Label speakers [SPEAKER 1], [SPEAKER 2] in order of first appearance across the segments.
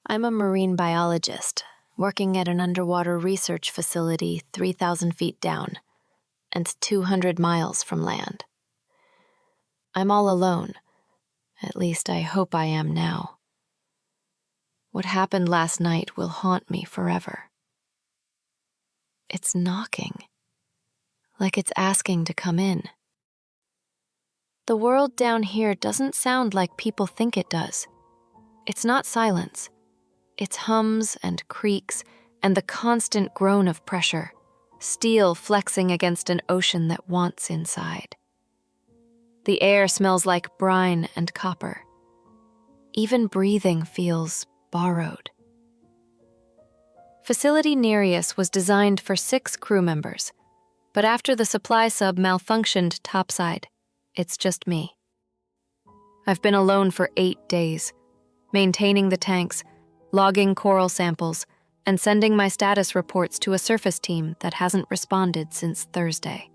[SPEAKER 1] I'm a marine biologist working at an underwater research facility 3,000 feet down and 200 miles from land. I'm all alone. At least I hope I am now. What happened last night will haunt me forever. It's knocking, like it's asking to come in. The world down here doesn't sound like people think it does. It's not silence. It's hums and creaks and the constant groan of pressure, steel flexing against an ocean that wants inside. The air smells like brine and copper. Even breathing feels borrowed. Facility Nereus was designed for 6 crew members, but after the supply sub malfunctioned topside, it's just me. I've been alone for 8 days, maintaining the tanks, logging coral samples, and sending my status reports to a surface team that hasn't responded since Thursday.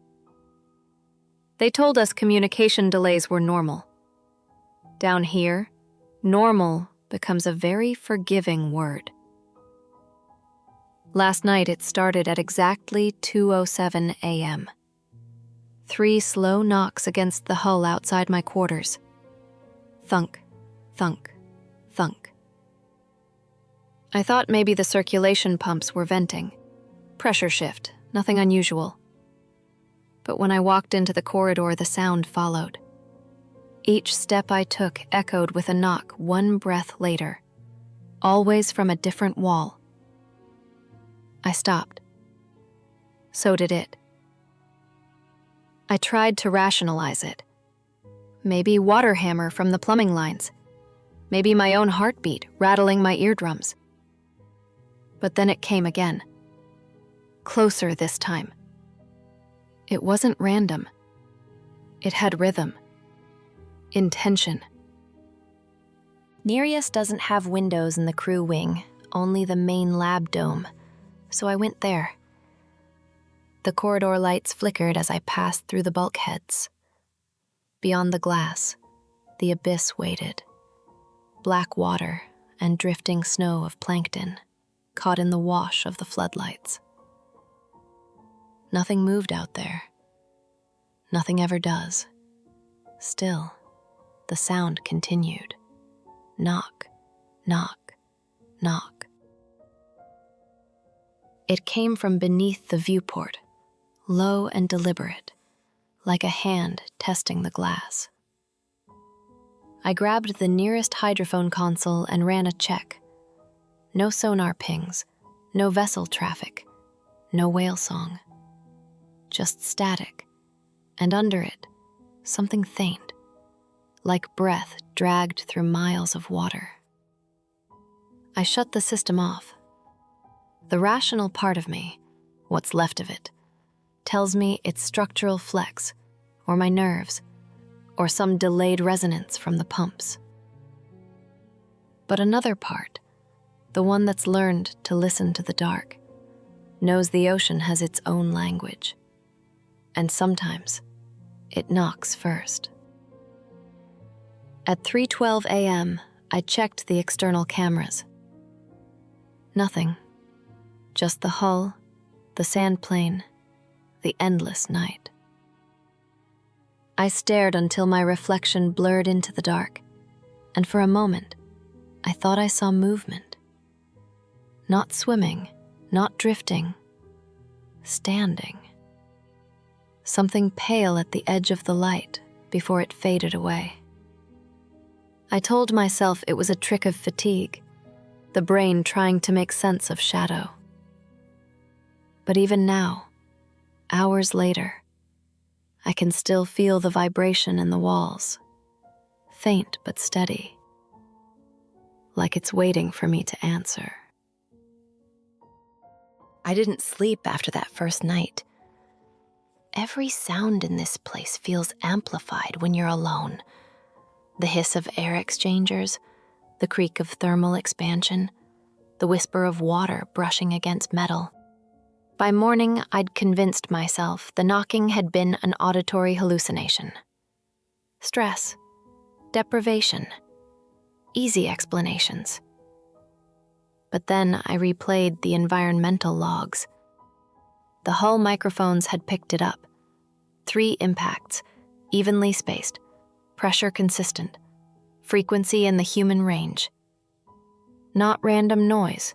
[SPEAKER 1] They told us communication delays were normal. Down here, normal becomes a very forgiving word. Last night it started at exactly 2:07 a.m. 3 slow knocks against the hull outside my quarters. Thunk, thunk, thunk. I thought maybe the circulation pumps were venting. Pressure shift, nothing unusual. But when I walked into the corridor, the sound followed. Each step I took echoed with a knock 1 breath later, always from a different wall. I stopped. So did it. I tried to rationalize it. Maybe water hammer from the plumbing lines. Maybe my own heartbeat rattling my eardrums. But then it came again. Closer this time. It wasn't random. It had rhythm. Intention. Nereus doesn't have windows in the crew wing, only the main lab dome, so I went there. The corridor lights flickered as I passed through the bulkheads. Beyond the glass, the abyss waited. Black water and drifting snow of plankton, caught in the wash of the floodlights. Nothing moved out there. Nothing ever does. Still, the sound continued. Knock, knock, knock. It came from beneath the viewport, low and deliberate, like a hand testing the glass. I grabbed the nearest hydrophone console and ran a check. No sonar pings, no vessel traffic, no whale song. Just static, and under it, something faint, like breath dragged through miles of water. I shut the system off. The rational part of me, what's left of it, tells me it's structural flex, or my nerves, or some delayed resonance from the pumps. But another part, the one that's learned to listen to the dark, knows the ocean has its own language. And sometimes, it knocks first. At 3:12 a.m., I checked the external cameras. Nothing. Just the hull, the sand plane, the endless night. I stared until my reflection blurred into the dark, and for a moment, I thought I saw movement. Not swimming, not drifting, standing. Something pale at the edge of the light before it faded away. I told myself it was a trick of fatigue, the brain trying to make sense of shadow. But even now, hours later, I can still feel the vibration in the walls, faint but steady, like it's waiting for me to answer. I didn't sleep after that first night. Every sound in this place feels amplified when you're alone. The hiss of air exchangers, the creak of thermal expansion, the whisper of water brushing against metal. By morning, I'd convinced myself the knocking had been an auditory hallucination. Stress, deprivation, easy explanations. But then I replayed the environmental logs. The hull microphones had picked it up. 3 impacts, evenly spaced, pressure consistent, frequency in the human range. Not random noise,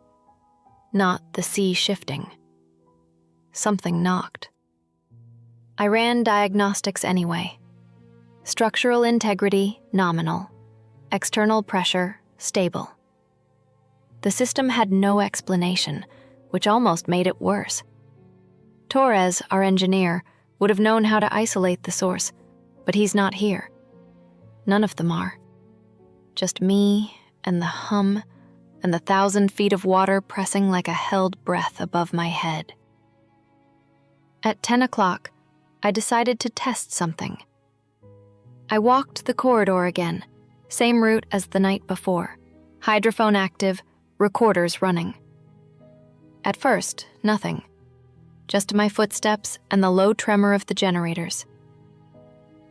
[SPEAKER 1] not the sea shifting. Something knocked. I ran diagnostics anyway. Structural integrity, nominal. External pressure, stable. The system had no explanation, which almost made it worse. Torres, our engineer, would have known how to isolate the source, but he's not here. None of them are. Just me and the hum and the 1,000 feet of water pressing like a held breath above my head. At 10 o'clock, I decided to test something. I walked the corridor again, same route as the night before, hydrophone active, recorders running. At first, nothing. Just my footsteps and the low tremor of the generators.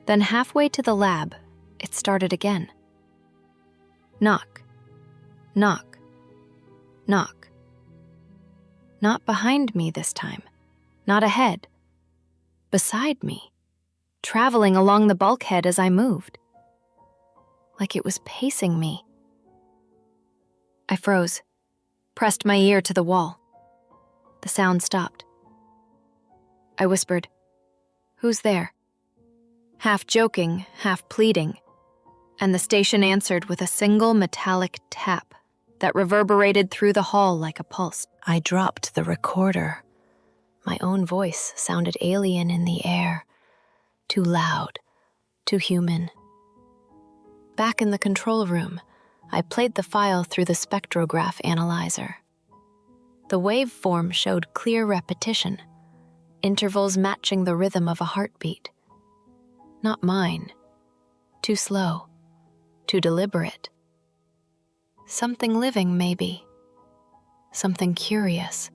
[SPEAKER 1] Then halfway to the lab, it started again. Knock, knock, knock. Not behind me this time, not ahead. Beside me, traveling along the bulkhead as I moved. Like it was pacing me. I froze, pressed my ear to the wall. The sound stopped. I whispered, "Who's there?" Half joking, half pleading, and the station answered with a single metallic tap that reverberated through the hall like a pulse. I dropped the recorder. My own voice sounded alien in the air, too loud, too human. Back in the control room, I played the file through the spectrograph analyzer. The waveform showed clear repetition, intervals matching the rhythm of a heartbeat. Not mine. Too slow. Too deliberate. Something living, maybe. Something curious.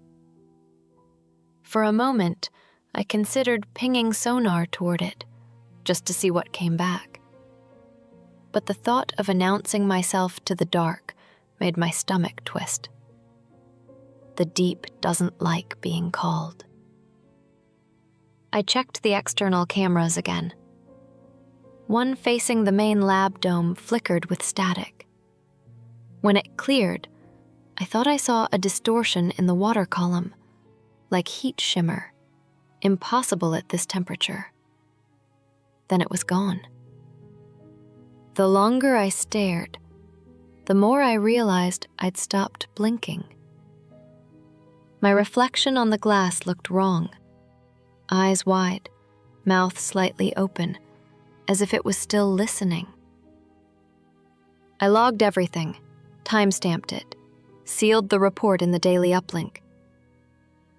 [SPEAKER 1] For a moment, I considered pinging sonar toward it, just to see what came back. But the thought of announcing myself to the dark made my stomach twist. The deep doesn't like being called. I checked the external cameras again. One facing the main lab dome flickered with static. When it cleared, I thought I saw a distortion in the water column, like heat shimmer, impossible at this temperature. Then it was gone. The longer I stared, the more I realized I'd stopped blinking. My reflection on the glass looked wrong. Eyes wide, mouth slightly open, as if it was still listening. I logged everything, timestamped it, sealed the report in the daily uplink.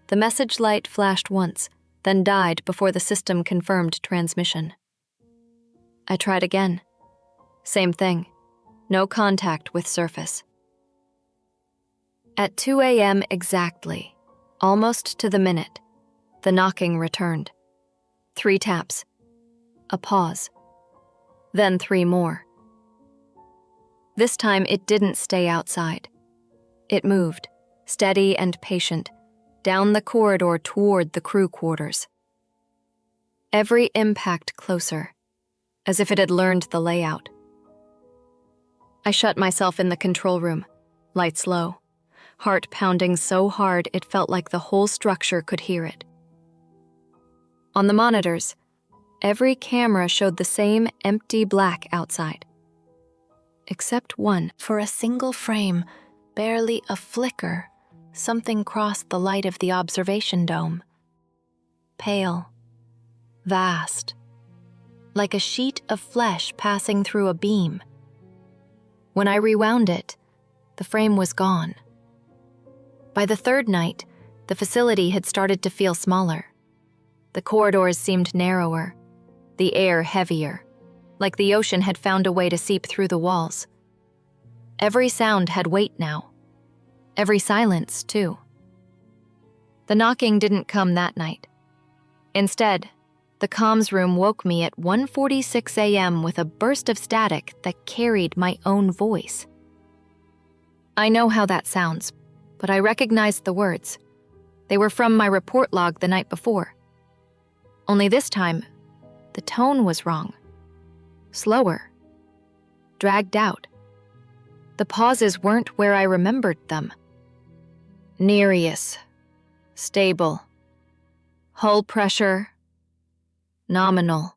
[SPEAKER 1] The message light flashed once, then died before the system confirmed transmission. I tried again. Same thing. No contact with surface. At 2 a.m. exactly, almost to the minute, the knocking returned. 3 taps. A pause. Then 3 more. This time it didn't stay outside. It moved, steady and patient, down the corridor toward the crew quarters. Every impact closer, as if it had learned the layout. I shut myself in the control room, lights low, heart pounding so hard it felt like the whole structure could hear it. On the monitors, every camera showed the same empty black outside. Except one, for a single frame, barely a flicker, something crossed the light of the observation dome. Pale, vast, like a sheet of flesh passing through a beam. When I rewound it, the frame was gone. By the 3rd night, the facility had started to feel smaller. The corridors seemed narrower, the air heavier, like the ocean had found a way to seep through the walls. Every sound had weight now. Every silence, too. The knocking didn't come that night. Instead, the comms room woke me at 1:46 a.m. with a burst of static that carried my own voice. I know how that sounds, but I recognized the words. They were from my report log the night before. Only this time, the tone was wrong. Slower. Dragged out. The pauses weren't where I remembered them. Nereus. Stable. Hull pressure. Nominal.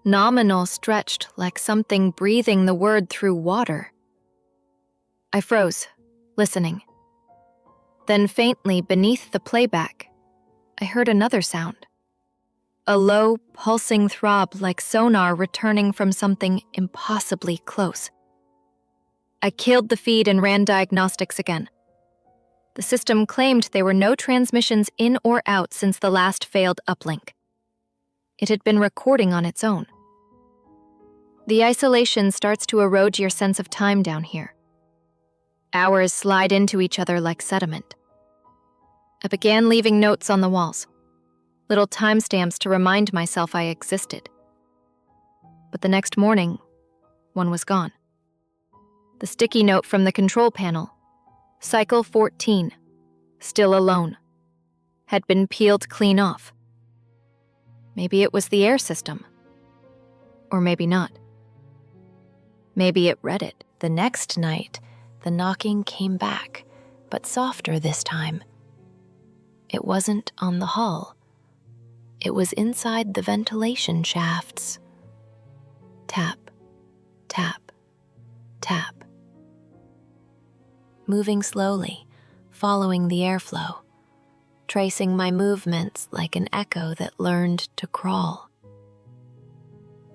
[SPEAKER 1] Nominal stretched like something breathing the word through water. I froze, listening. Then faintly beneath the playback, I heard another sound. A low, pulsing throb like sonar returning from something impossibly close. I killed the feed and ran diagnostics again. The system claimed there were no transmissions in or out since the last failed uplink. It had been recording on its own. The isolation starts to erode your sense of time down here. Hours slide into each other like sediment. I began leaving notes on the walls, little timestamps to remind myself I existed. But the next morning, one was gone. The sticky note from the control panel, Cycle 14, still alone, had been peeled clean off. Maybe it was the air system. Or maybe not. Maybe it read it.
[SPEAKER 2] The next night, the knocking came back, but softer this time. It wasn't on the hull. It was inside the ventilation shafts. Tap, tap, tap. Moving slowly, following the airflow, tracing my movements like an echo that learned to crawl.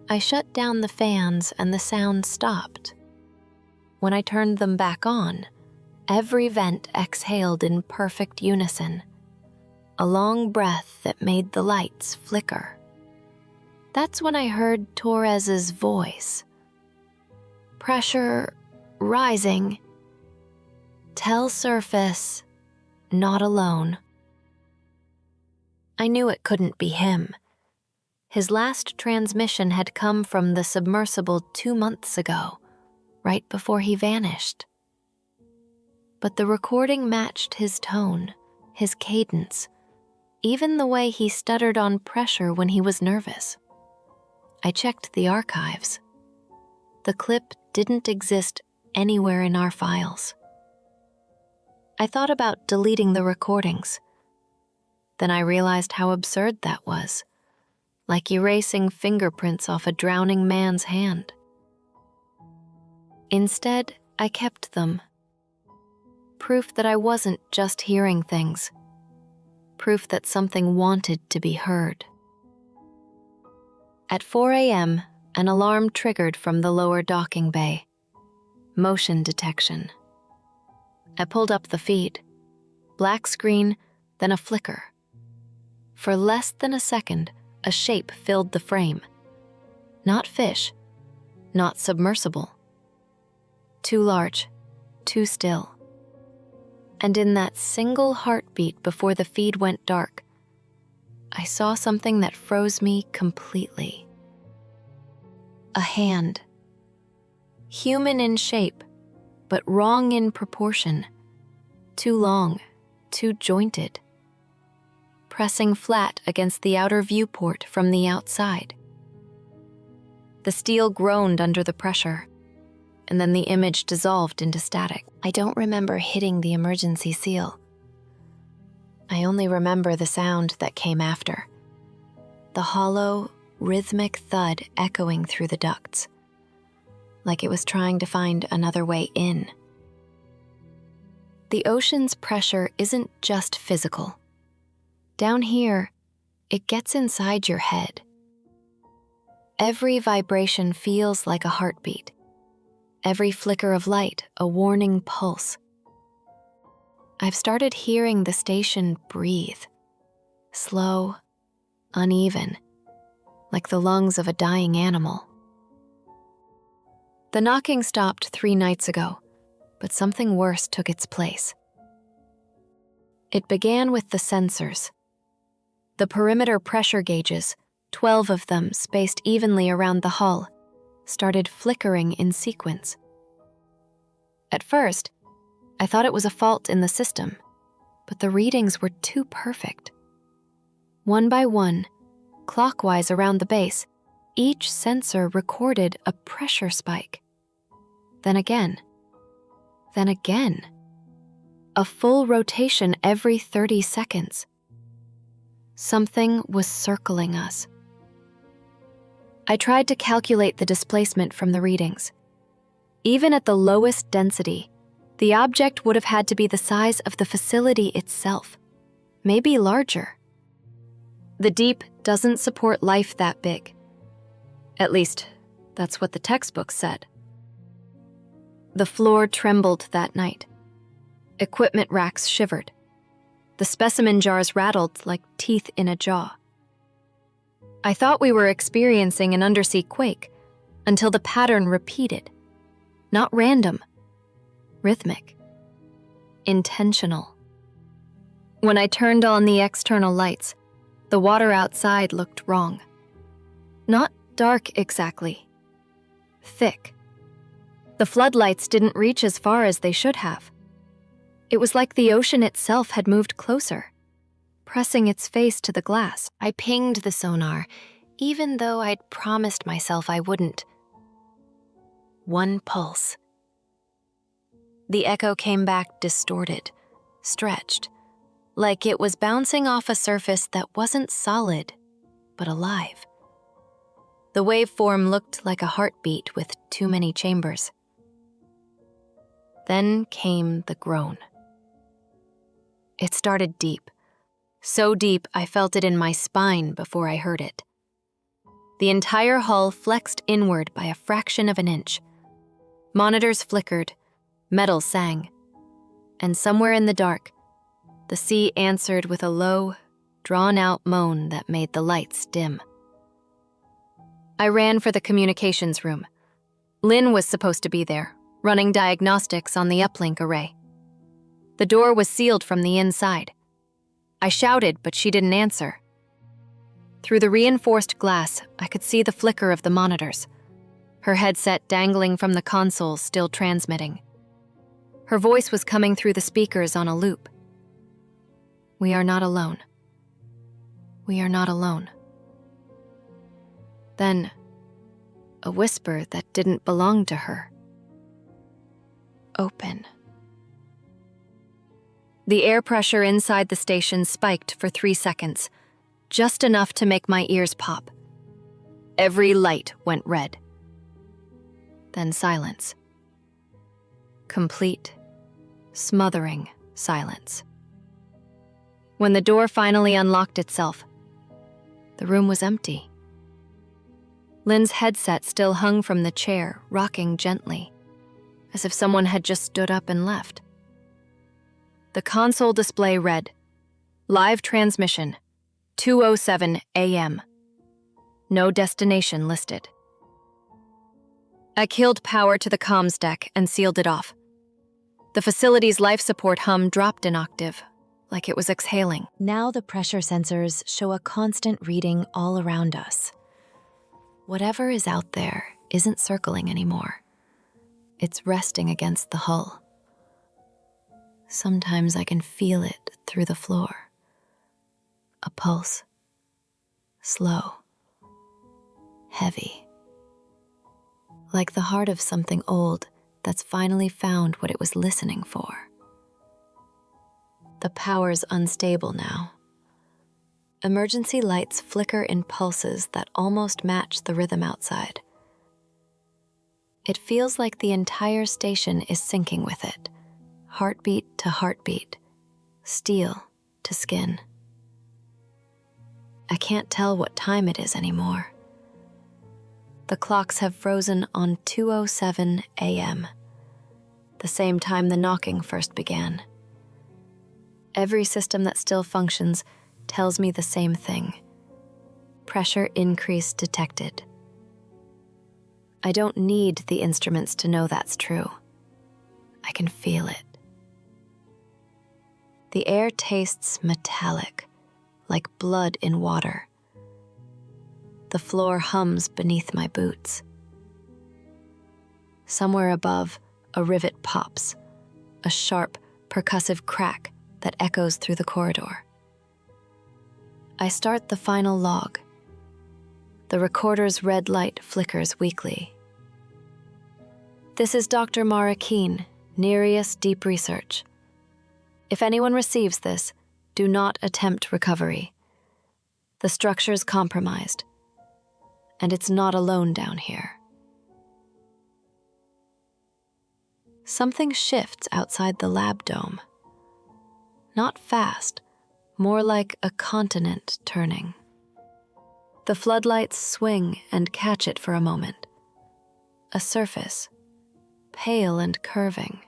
[SPEAKER 2] I shut down the fans and the sound stopped. When I turned them back on, every vent exhaled in perfect unison, a long breath that made the lights flicker. That's when I heard Torres's voice. Pressure rising. Tell surface, not alone. I knew it couldn't be him. His last transmission had come from the submersible 2 months ago, right before he vanished. But the recording matched his tone, his cadence, even the way he stuttered on pressure when he was nervous. I checked the archives. The clip didn't exist anywhere in our files. I thought about deleting the recordings. Then I realized how absurd that was, like erasing fingerprints off a drowning man's hand. Instead, I kept them. Proof that I wasn't just hearing things. Proof that something wanted to be heard. At 4 a.m., an alarm triggered from the lower docking bay. Motion detection. I pulled up the feed. Black screen, then a flicker. For less than a second, a shape filled the frame. Not fish, not submersible. Too large, too still. And in that single heartbeat before the feed went dark, I saw something that froze me completely. A hand. Human in shape, but wrong in proportion. Too long, too jointed. Pressing flat against the outer viewport from the outside. The steel groaned under the pressure, and then the image dissolved into static. I don't remember hitting the emergency seal. I only remember the sound that came after. The hollow, rhythmic thud echoing through the ducts, like it was trying to find another way in. The ocean's pressure isn't just physical. Down here, it gets inside your head. Every vibration feels like a heartbeat. Every flicker of light, a warning pulse. I've started hearing the station breathe. Slow, uneven, like the lungs of a dying animal. The knocking stopped 3 nights ago, but something worse took its place. It began with the sensors. The perimeter pressure gauges, 12 of them spaced evenly around the hull, started flickering in sequence. At first, I thought it was a fault in the system, but the readings were too perfect. One by one, clockwise around the base, each sensor recorded a pressure spike. Then again. Then again. A full rotation every 30 seconds. Something was circling us. I tried to calculate the displacement from the readings. Even at the lowest density, the object would have had to be the size of the facility itself, maybe larger. The deep doesn't support life that big. At least, that's what the textbook said. The floor trembled that night. Equipment racks shivered. The specimen jars rattled like teeth in a jaw. I thought we were experiencing an undersea quake until the pattern repeated. Not random, rhythmic, intentional. When I turned on the external lights, the water outside looked wrong. Not dark exactly, thick. The floodlights didn't reach as far as they should have. It was like the ocean itself had moved closer, pressing its face to the glass. I pinged the sonar, even though I'd promised myself I wouldn't. One pulse. The echo came back distorted, stretched, like it was bouncing off a surface that wasn't solid, but alive. The waveform looked like a heartbeat with too many chambers. Then came the groan. It started deep, so deep I felt it in my spine before I heard it. The entire hull flexed inward by a fraction of an inch. Monitors flickered, metal sang, and somewhere in the dark, the sea answered with a low, drawn-out moan that made the lights dim. I ran for the communications room. Lynn was supposed to be there, running diagnostics on the uplink array. The door was sealed from the inside. I shouted, but she didn't answer. Through the reinforced glass, I could see the flicker of the monitors, her headset dangling from the console still transmitting. Her voice was coming through the speakers on a loop. We are not alone. We are not alone. Then, a whisper that didn't belong to her. Open. The air pressure inside the station spiked for 3 seconds, just enough to make my ears pop. Every light went red. Then silence. Complete, smothering silence. When the door finally unlocked itself, the room was empty. Lynn's headset still hung from the chair, rocking gently, as if someone had just stood up and left. The console display read, "Live transmission, 2:07 a.m. No destination listed." I killed power to the comms deck and sealed it off. The facility's life support hum dropped an octave, like it was exhaling. Now the pressure sensors show a constant reading all around us. Whatever is out there isn't circling anymore. It's resting against the hull. Sometimes I can feel it through the floor. A pulse. Slow. Heavy. Like the heart of something old that's finally found what it was listening for. The power's unstable now. Emergency lights flicker in pulses that almost match the rhythm outside. It feels like the entire station is syncing with it, heartbeat to heartbeat, steel to skin. I can't tell what time it is anymore. The clocks have frozen on 2:07 a.m., the same time the knocking first began. Every system that still functions tells me the same thing. Pressure increase detected. I don't need the instruments to know that's true. I can feel it. The air tastes metallic, like blood in water. The floor hums beneath my boots. Somewhere above, a rivet pops,
[SPEAKER 1] a sharp, percussive crack that echoes through the corridor. I start the final log. The recorder's red light flickers weakly. This is Dr. Mara Keene, Nereus Deep Research. If anyone receives this, do not attempt recovery. The structure's compromised, and it's not alone down here. Something shifts outside the lab dome. Not fast, more like a continent turning. The floodlights swing and catch it for a moment. A surface, pale and curving,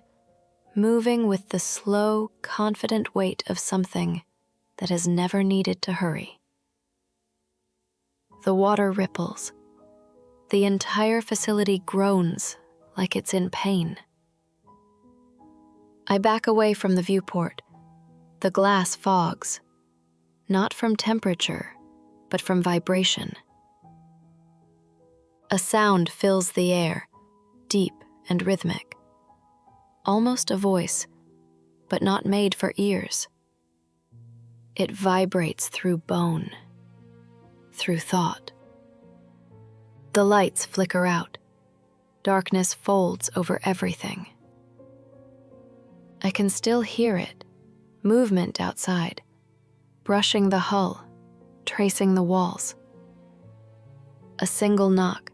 [SPEAKER 1] moving with the slow, confident weight of something that has never needed to hurry. The water ripples. The entire facility groans like it's in pain. I back away from the viewport. The glass fogs, not from temperature, but from vibration. A sound fills the air, deep and rhythmic. Almost a voice, but not made for ears. It vibrates through bone, through thought. The lights flicker out. Darkness folds over everything. I can still hear it, movement outside, brushing the hull, tracing the walls. A single knock,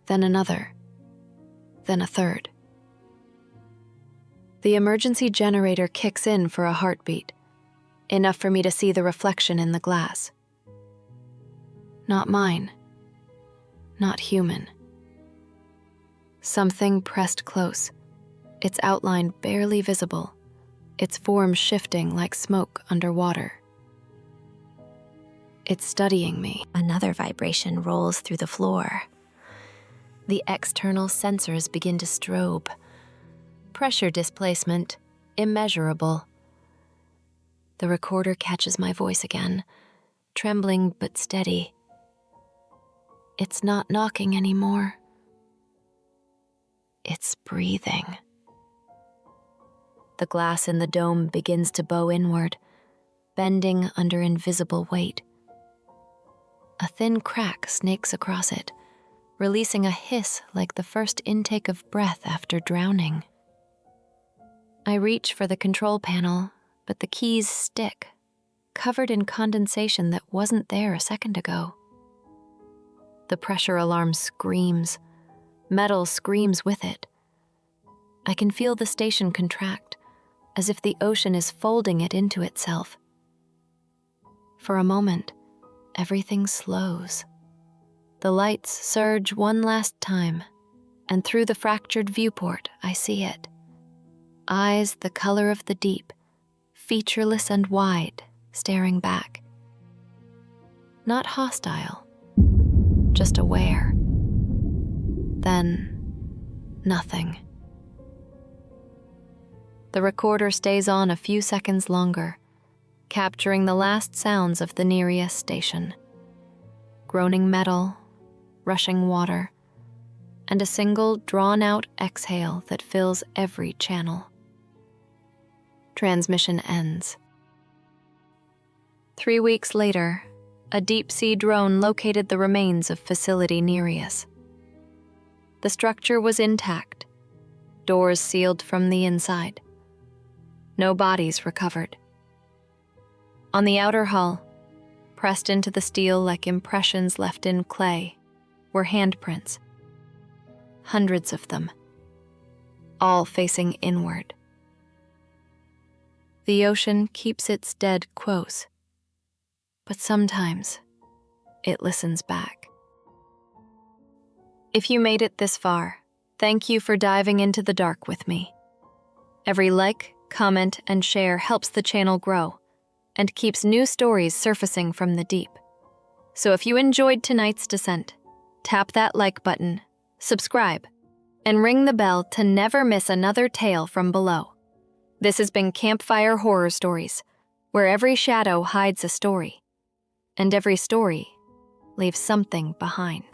[SPEAKER 1] then another, then a third. The emergency generator kicks in for a heartbeat, enough for me to see the reflection in the glass. Not mine, not human. Something pressed close, its outline barely visible, its form shifting like smoke underwater. It's studying me.
[SPEAKER 2] Another vibration rolls through the floor. The external sensors begin to strobe. Pressure displacement, immeasurable. The recorder catches my voice again, trembling but steady. It's not knocking anymore. It's breathing. The glass in the dome begins to bow inward, bending under invisible weight. A thin crack snakes across it, releasing a hiss like the first intake of breath after drowning. I reach for the control panel, but the keys stick, covered in condensation that wasn't there a second ago. The pressure alarm screams. Metal screams with it. I can feel the station contract, as if the ocean is folding it into itself. For a moment, everything slows. The lights surge one last time, and through the fractured viewport, I see it. Eyes the color of the deep, featureless and wide, staring back. Not hostile, just aware. Then, nothing. The recorder stays on a few seconds longer, capturing the last sounds of the Nereus station. Groaning metal, rushing water, and a single drawn-out exhale that fills every channel. Transmission ends. 3 weeks later, a deep-sea drone located the remains of facility Nereus. The structure was intact, doors sealed from the inside. No bodies recovered. On the outer hull, pressed into the steel like impressions left in clay, were handprints. Hundreds of them, all facing inward. The ocean keeps its dead close, but sometimes it listens back. If you made it this far, thank you for diving into the dark with me. Every like, comment, and share helps the channel grow and keeps new stories surfacing from the deep. So if you enjoyed tonight's descent, tap that like button, subscribe, and ring the bell to never miss another tale from below. This has been Campfire Horror Stories, where every shadow hides a story, and every story leaves something behind.